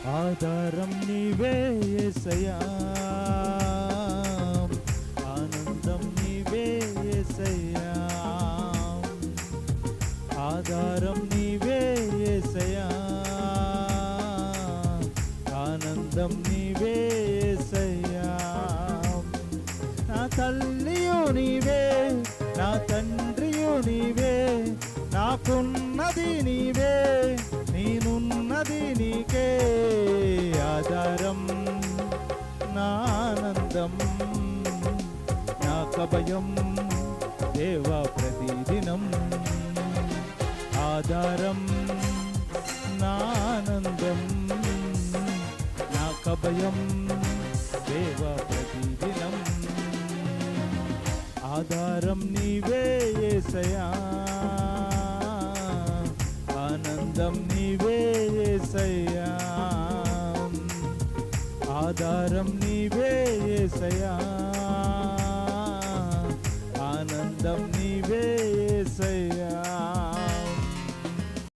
ఆధారం నీవే యేసయ్యా, ఆనందం నీవే యేసయ్యా, ఆధారం నీవే యేసయ్యా, ఆనందం నీవే యేసయ్యా. నా తల్లియు నీవే, నా తండ్రియు నీవే, నాకున్నది నీవే, నేనున్నది నీకే. ఆధారం నా ఆనందం, నా కభయం దేవా ప్రతిదినం. ఆధారం నా ఆనందం, నా కభయం దేవా ప్రతిదినం. ఆధారం నీవే యేసయ్యా, ఆనందం నీవే యేసయ్యా, ఆధారం నీవే యేసయ్యా, ఆనందం నీవే